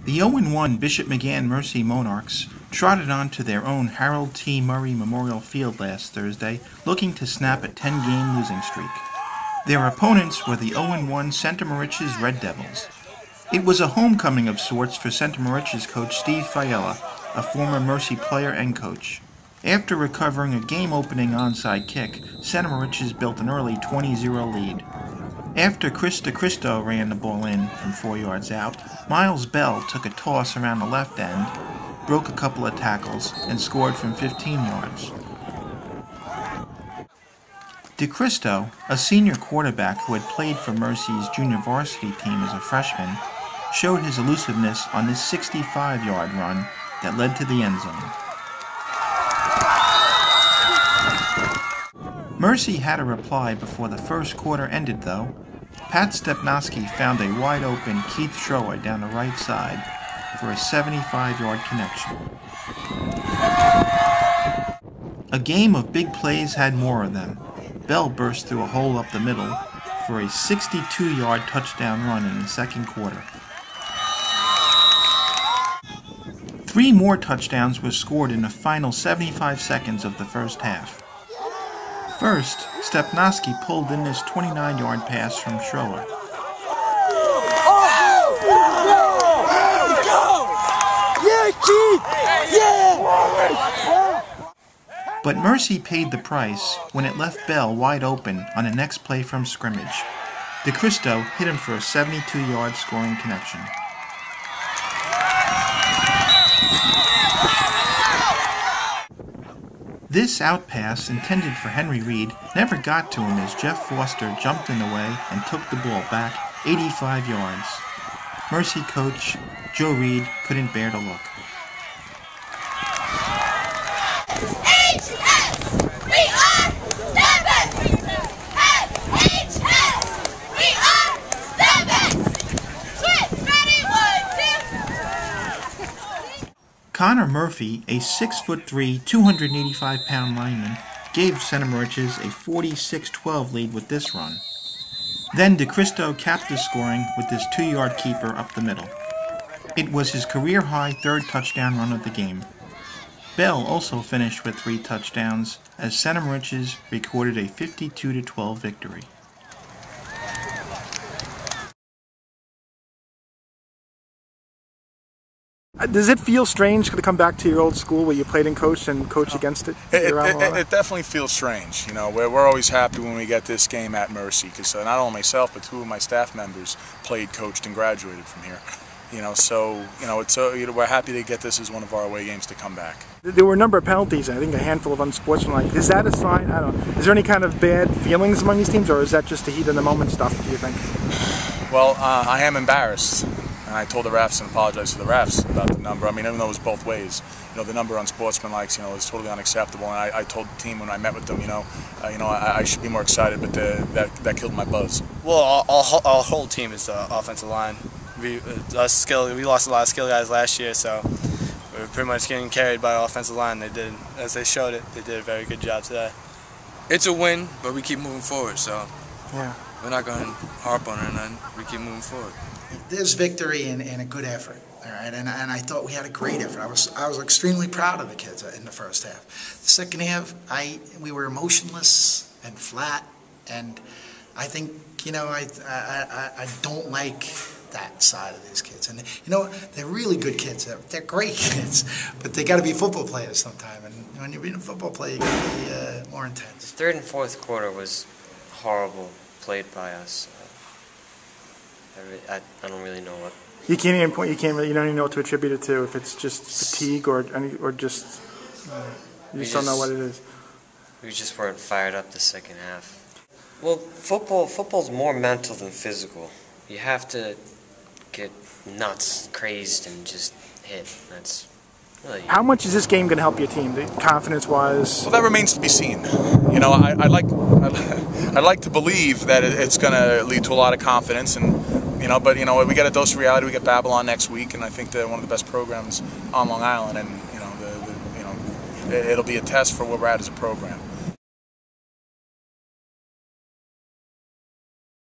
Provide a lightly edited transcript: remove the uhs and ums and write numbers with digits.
The 0-1 Bishop McGann-Mercy Monarchs trotted on to their own Harold T. Murray Memorial Field last Thursday, looking to snap a 10-game losing streak. Their opponents were the 0-1 Center Moriches Red Devils. It was a homecoming of sorts for Center Moriches coach Steve Fiella, a former Mercy player and coach. After recovering a game-opening onside kick, Center Moriches built an early 20-0 lead. After Chris DeCristo ran the ball in from 4 yards out, Miles Bell took a toss around the left end, broke a couple of tackles, and scored from 15 yards. DeCristo, a senior quarterback who had played for Mercy's junior varsity team as a freshman, showed his elusiveness on this 65-yard run that led to the end zone. Mercy had a reply before the first quarter ended, though. Pat Stepnoski found a wide-open Keith Schroer down the right side for a 75-yard connection. A game of big plays had more of them. Bell burst through a hole up the middle for a 62-yard touchdown run in the second quarter. 3 more touchdowns were scored in the final 75 seconds of the first half. First, Stepnoski pulled in this 29-yard pass from Schroer. But Mercy paid the price when it left Bell wide open on the next play from scrimmage. DeCristo hit him for a 72-yard scoring connection. This out pass, intended for Henry Reed, never got to him as Jeff Foster jumped in the way and took the ball back 85 yards. Mercy coach Joe Reed couldn't bear to look. Connor Murphy, a 6'3", 285-pound lineman, gave Center Moriches a 46-12 lead with this run. Then DeCristo capped his scoring with this 2-yard keeper up the middle. It was his career-high 3rd touchdown run of the game. Bell also finished with 3 touchdowns as Center Moriches recorded a 52-12 victory. Does it feel strange to come back to your old school where you played and coached against it? It definitely feels strange. You know, we're always happy when we get this game at Mercy because not only myself but 2 of my staff members played, coached, and graduated from here. You know, so we're happy to get this as one of our away games to come back. There were a number of penalties, and I think a handful of unsportsmanlike. Is that a sign? I don't know. Is there any kind of bad feelings among these teams, or is that just the heat of the moment stuff? Do you think? Well, I am embarrassed. And I told the refs and apologized to the refs about the number. I mean, even though it was both ways, you know, the number unsportsmanlike, is totally unacceptable. And I told the team when I met with them, I should be more excited, but that killed my buzz. Well, our whole team is the offensive line. We lost a lot of skill guys last year, so we're pretty much getting carried by our offensive line. They did, as they showed it, they did a very good job today. It's a win, but we keep moving forward, so yeah, we're not going to harp on it, and we keep moving forward. There's victory and a good effort, all right, and I thought we had a great effort. I was extremely proud of the kids in the first half. The second half, we were emotionless and flat, and I think I don't like that side of these kids. And they're really good kids. They're great kids, but they got to be football players sometime. And when you're being a football player, you got to be more intense. The 3rd and 4th quarter was horrible, played by us. I don't really know what. You can't even point. You don't even know what to attribute it to. If it's just fatigue or just you just don't know what it is. We just weren't fired up the second half. Well, football's more mental than physical. You have to get nuts, crazed, and just hit. That's really. How much is this game going to help your team, confidence-wise? Well, that remains to be seen. I'd like to believe that it's going to lead to a lot of confidence and. But we get a dose of reality. We get Babylon next week, and I think they're one of the best programs on Long Island. And it'll be a test for where we're at as a program.